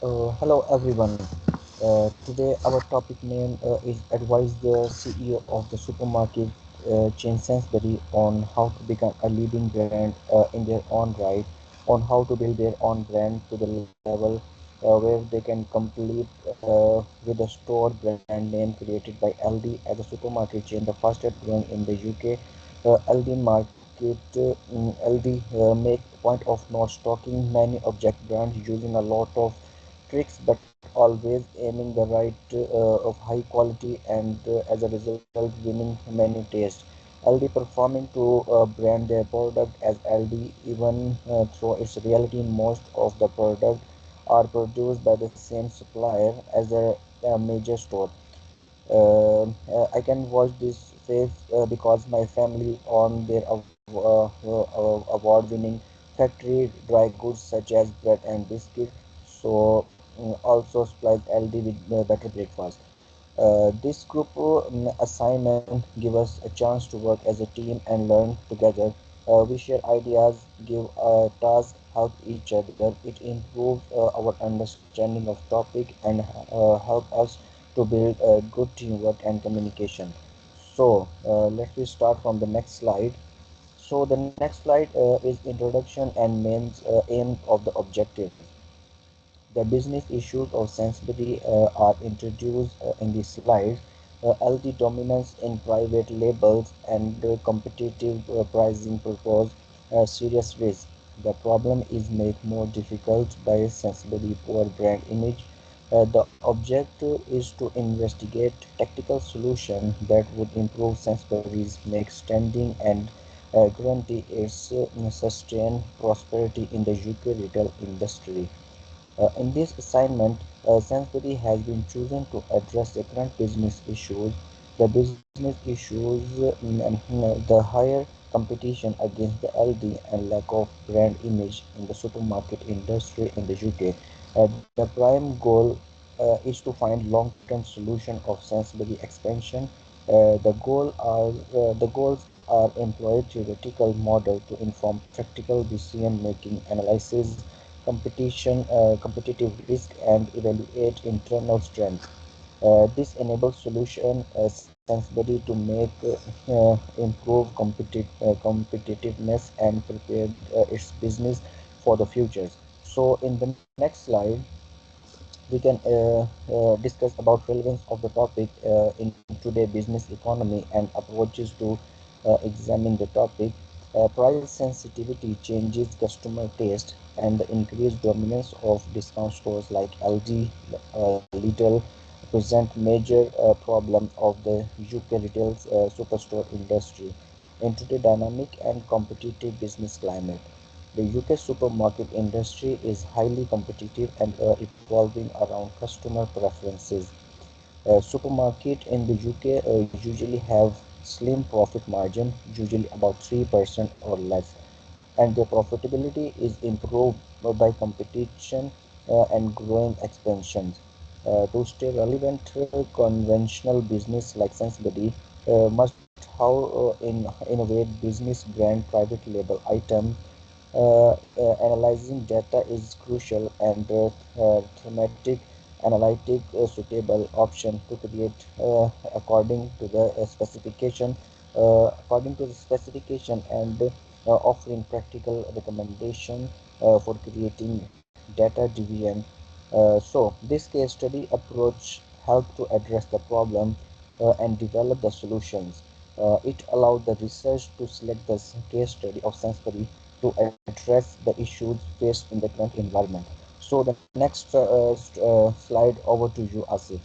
Hello everyone. Today our topic name is advise the CEO of the supermarket chain Sainsbury on how to become a leading brand in their own right, on how to build their own brand to the level where they can compete with a store brand name created by Aldi as a supermarket chain, the fastest growing in the UK. Aldi Aldi make point of not stocking many object brands using a lot of tricks but always aiming the right of high quality and as a result winning many tastes. LD performing to brand their product as LD even though its reality most of the product are produced by the same supplier as a major store. I can watch this phase because my family on their award-winning factory dry goods such as bread and biscuit. So also supplies LD with better breakfast. This group assignment give us a chance to work as a team and learn together. We share ideas, give tasks, help each other. It improves our understanding of topic and help us to build good teamwork and communication. So let's we start from the next slide. So the next slide is introduction and main aim of the objective. The business issues of Sainsbury are introduced in these slides. LD dominance in private labels and competitive pricing pose serious risk. The problem is made more difficult by Sainsbury poor brand image. The object is to investigate tactical solutions that would improve Sainsbury's make standing and guarantee its sustained prosperity in the UK retail industry. In this assignment, Sainsbury has been chosen to address the current business issues. The business issues, the higher competition against the LD and lack of brand image in the supermarket industry in the UK. The prime goal is to find long-term solution of Sainsbury expansion. The goals are employ theoretical model to inform practical decision-making analysis competitive risk, and evaluate internal strength. This enables solution Sainsbury to make improve competitiveness and prepare its business for the future. So in the next slide, we can discuss about relevance of the topic in today business economy and approaches to examine the topic. Price sensitivity changes customer taste and the increased dominance of discount stores like LG, Lidl present major problem of the UK retail superstore industry in today dynamic and competitive business climate. The UK supermarket industry is highly competitive and evolving around customer preferences. Supermarket in the UK usually have slim profit margin, usually about 3% or less, and their profitability is improved by competition and growing expansions. To stay relevant, conventional business like Sainsbury must how innovate business brand private label items. Analyzing data is crucial and thematic analytic suitable option to create according to the specification and offering practical recommendation for creating data deviant. So this case study approach help to address the problem and develop the solutions. It allowed the research to select the case study of Sainsbury to address the issues faced in the current environment. So the next slide over to you, Asif.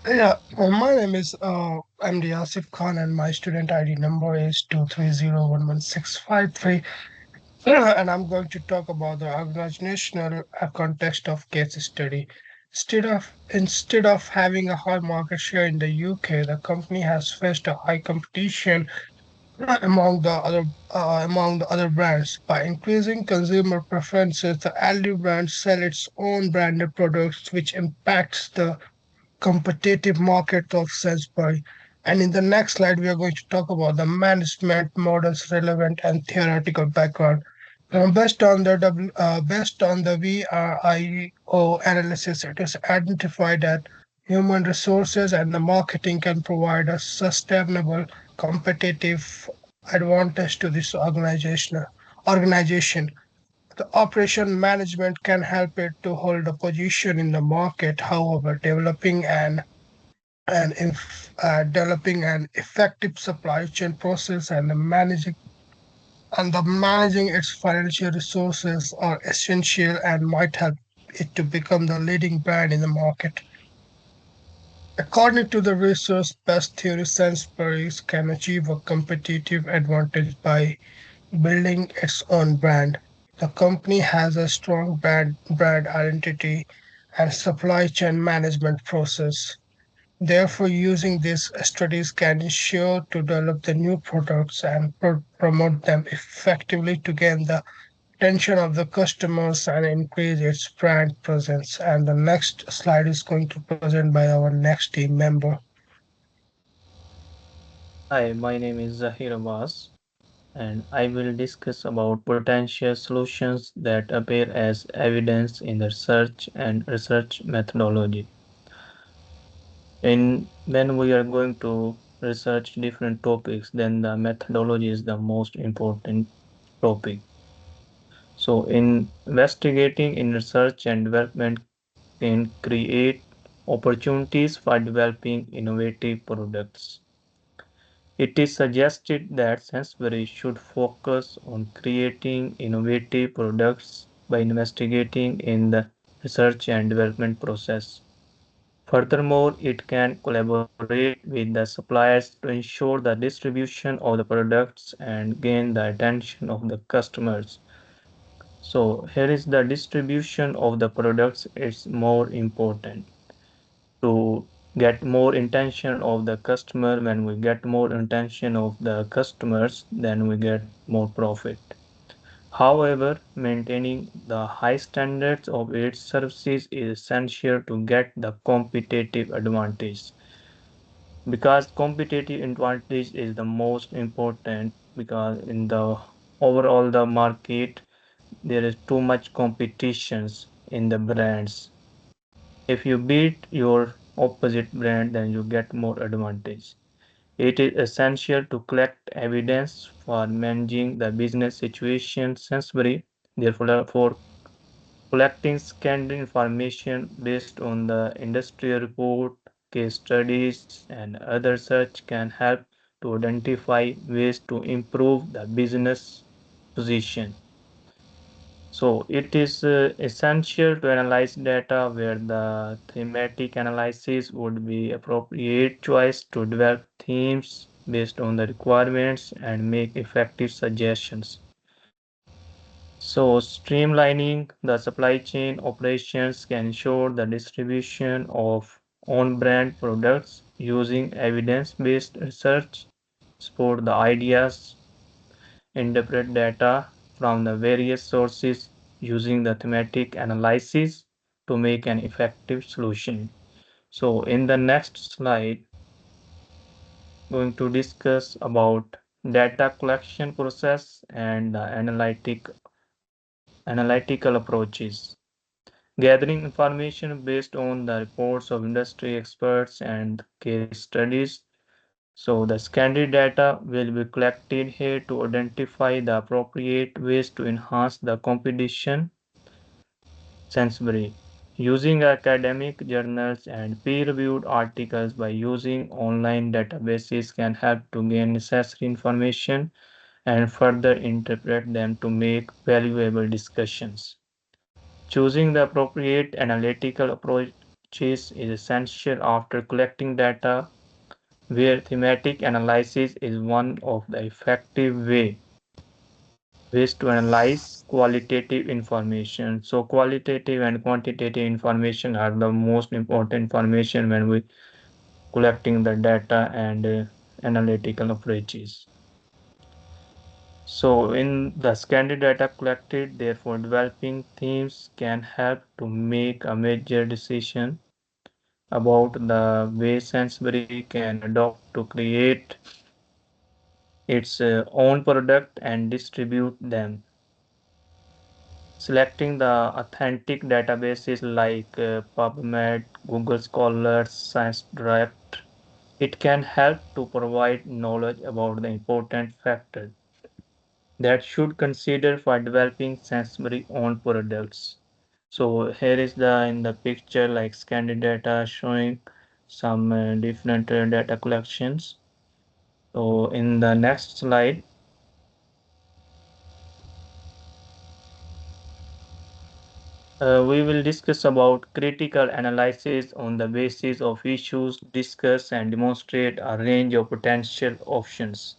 Yeah, my name is MD Asif Khan, and my student ID number is 2301165 3. And I'm going to talk about the organizational context of case study. Instead of having a high market share in the UK, the company has faced a high competition among the other brands. By increasing consumer preferences, the Aldi brand sell its own branded products, which impacts the competitive market of Sainsbury. And in the next slide, we are going to talk about the management models relevant and theoretical background. Based on the VRIO analysis, it is identified that human resources and the marketing can provide a sustainable competitive advantage to this organization. The operation management can help it to hold a position in the market. However, developing an effective supply chain process and the managing its financial resources are essential and might help it to become the leading brand in the market. According to the research best theory, Sainsburys can achieve a competitive advantage by building its own brand. The company has a strong brand identity and supply chain management process. Therefore, using these studies can ensure to develop the new products and promote them effectively to gain the attention of the customers and increase its brand presence. And the next slide is going to present by our next team member. Hi, my name is Zahir Abbas, and I will discuss about potential solutions that appear as evidence in the research and research methodology. When we are going to research different topics, then the methodology is the most important topic. So, in investigating in research and development can create opportunities for developing innovative products. It is suggested that Sainsbury should focus on creating innovative products by investigating in the research and development process. Furthermore, it can collaborate with the suppliers to ensure the distribution of the products and gain the attention of the customers. So, here is the distribution of the products is more important to get more intention of the customer. When we get more intention of the customers, then we get more profit. However, maintaining the high standards of its services is essential to get the competitive advantage, because competitive advantage is the most important, because in the overall the market there is too much competitions in the brands. If you beat your opposite brand, then you get more advantage. It is essential to collect evidence for managing the business situation sensibly. Therefore, for collecting scanned information based on the industrial report, case studies, and other such can help to identify ways to improve the business position. So it is essential to analyze data where the thematic analysis would be appropriate choice to develop themes based on the requirements and make effective suggestions. So streamlining the supply chain operations can ensure the distribution of on brand products using evidence based research, support the ideas, interpret data from the various sources using the thematic analysis to make an effective solution. So in the next slide, going to discuss about data collection process and the analytical approaches. Gathering information based on the reports of industry experts and case studies. So the scanned data will be collected here to identify the appropriate ways to enhance the competition sensibly. Using academic journals and peer-reviewed articles by using online databases can help to gain necessary information and further interpret them to make valuable discussions. Choosing the appropriate analytical approaches is essential after collecting data, where thematic analysis is one of the effective ways to analyze qualitative information. So qualitative and quantitative information are the most important information when we collecting the data and analytical approaches. So in the scanned data collected, therefore developing themes can help to make a major decision about the way Sainsbury can adopt to create its own product and distribute them. Selecting the authentic databases like PubMed, Google Scholar, ScienceDirect, it can help to provide knowledge about the important factors that should consider for developing Sainsbury own products. So here is the in the picture like scanned data showing some different data collections. So in the next slide, we will discuss about critical analysis on the basis of issues, discuss and demonstrate a range of potential options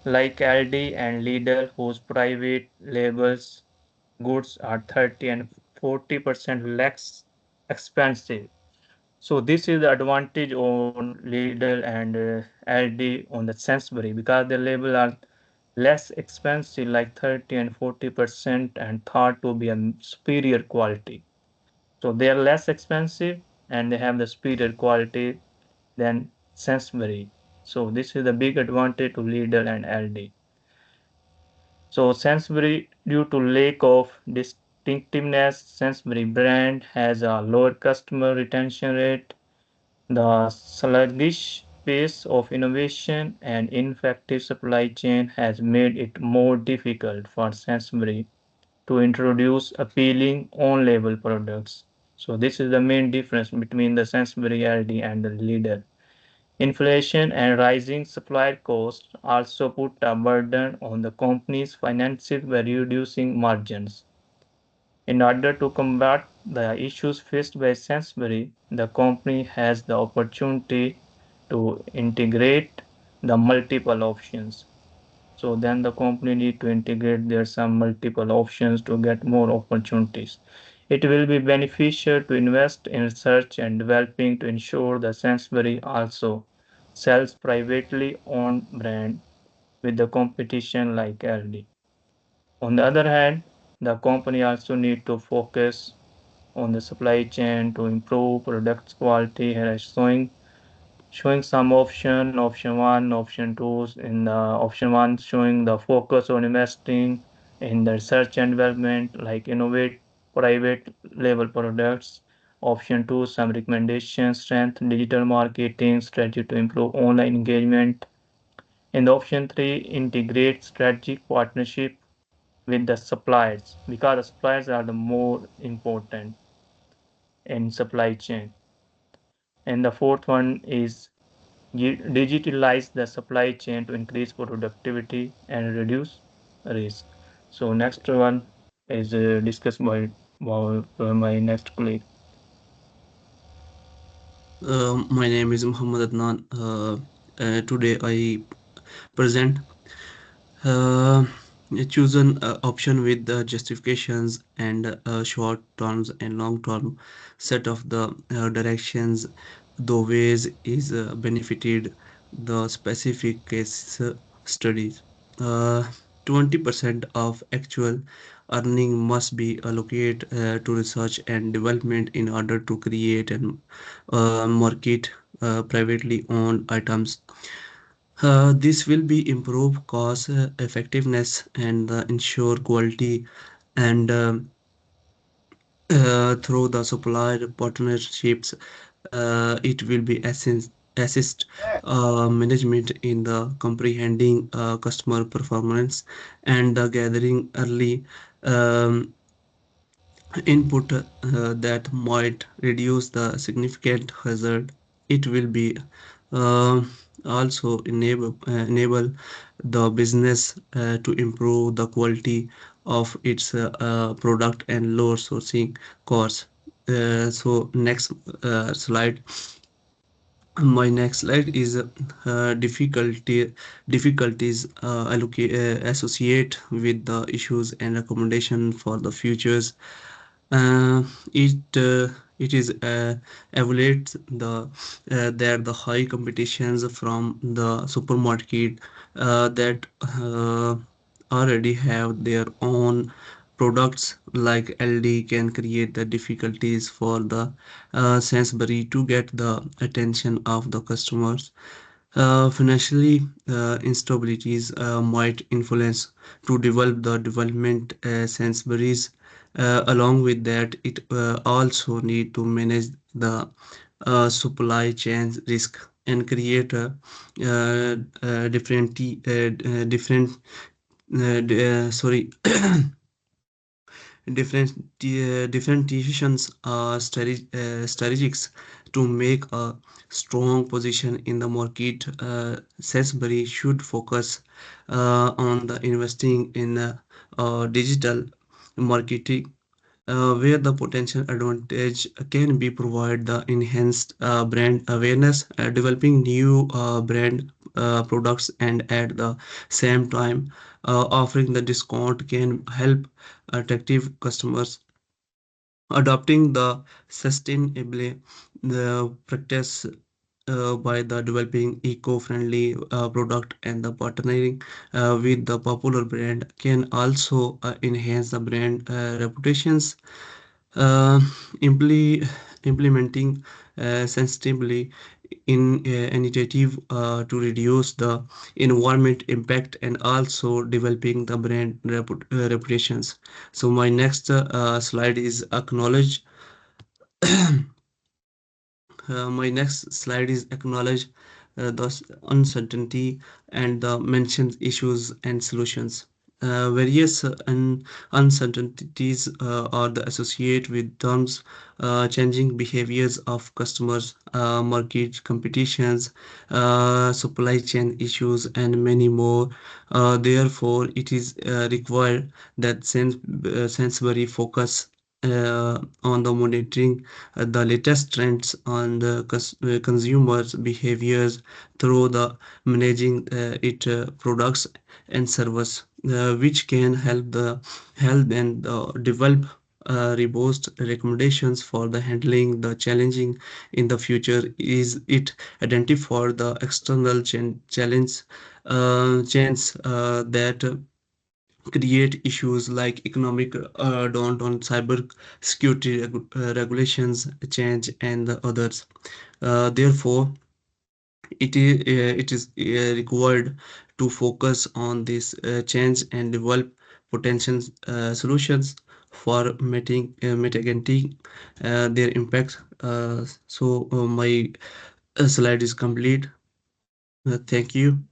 like Aldi and Lidl whose private labels goods are 30 and 40% less expensive. So this is the advantage on Lidl and Aldi on the Sainsbury because the label are less expensive like 30 and 40% and thought to be a superior quality. So they are less expensive and they have the superior quality than Sainsbury. So this is the big advantage to Lidl and Aldi. So Sainsbury, due to lack of distinctiveness, Sainsbury brand has a lower customer retention rate. The sluggish pace of innovation and ineffective supply chain has made it more difficult for Sainsbury to introduce appealing on-label products. So this is the main difference between the Sainsbury Aldi and the leader. Inflation and rising supply costs also put a burden on the company's finances by reducing margins. In order to combat the issues faced by Sainsbury, the company has the opportunity to integrate the multiple options. So then the company need to integrate their some multiple options to get more opportunities. It will be beneficial to invest in research and developing to ensure the Sainsbury also sells privately owned brand with the competition like LD. On the other hand, the company also need to focus on the supply chain to improve product quality. Here is showing some option 1, option 2. In the option 1 showing the focus on investing in the research and development like innovate private label products. Option 2 some recommendations strength digital marketing strategy to improve online engagement. In the option 3 integrate strategic partnership with the suppliers because the suppliers are the more important in supply chain. And the fourth one is digitalize the supply chain to increase productivity and reduce risk. So next one is discussed by my next colleague. My name is Muhammad Adnan. Today I present uh, a chosen option with the justifications and short terms and long term set of the directions, the ways is benefited the specific case studies. Uh, 20% of actual earning must be allocated to research and development in order to create and market privately owned items. This will be improve cost effectiveness and ensure quality and through the supplier partnerships. It will be assist management in the comprehending customer performance and gathering early um, input that might reduce the significant hazard. It will be uh, also enable the business to improve the quality of its product and lower sourcing costs. So next slide. My next slide is difficulties associate with the issues and recommendation for the futures. uh, it is evaluates the that the high competitions from the supermarket that already have their own products like LD can create the difficulties for the Sainsbury to get the attention of the customers. Financially, instabilities might influence to develop the development Sainsburys. Along with that, it also need to manage the supply chain risk and create a different sorry different decisions strategies to make a strong position in the market. Sainsbury should focus on the investing in digital marketing, where the potential advantage can be provide the enhanced brand awareness, developing new brand products, and at the same time offering the discount can help attractive customers. Adopting the sustainably the practice by the developing eco-friendly product and the partnering with the popular brand can also enhance the brand reputations. uh, implementing sensitively in initiative to reduce the environment impact and also developing the brand reputations. So my next slide is acknowledge my next slide is acknowledge the uncertainty and the mentioned issues and solutions. Various uncertainties are the associated with terms, changing behaviors of customers, market competitions, supply chain issues, and many more. Therefore, it is required that Sainsbury focus on the monitoring the latest trends on the consumers' behaviors through the managing it products and service, which can help and develop robust recommendations for the handling the challenging in the future. Is it identify the external challenge chains that create issues like economic downturn, cyber security regulations change, and the others. Therefore, it is required to focus on this change and develop potential solutions for mitigating their impact. My slide is complete. Thank you.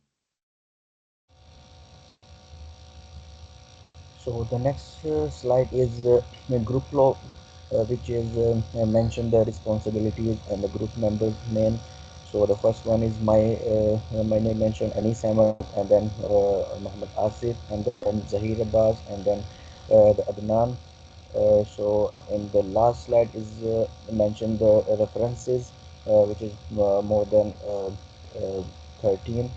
So the next slide is a group law, which is mention the responsibilities and the group members' name. So the first one is my name mentioned Anis Ahmed, and then Muhammad Asif, and then Zahir Abbas, and then the Adnan. So in the last slide is mentioned the references, which is more than 13.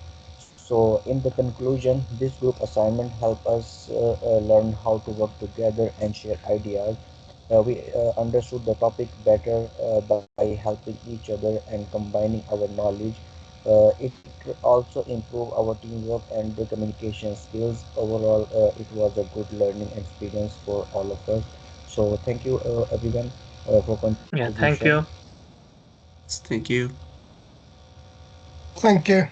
So in the conclusion, this group assignment help us learn how to work together and share ideas. We understood the topic better by helping each other and combining our knowledge. It also improved our teamwork and the communication skills. Overall, it was a good learning experience for all of us. So thank you everyone for Yeah, thank contribution. you. Thank you. Thank you.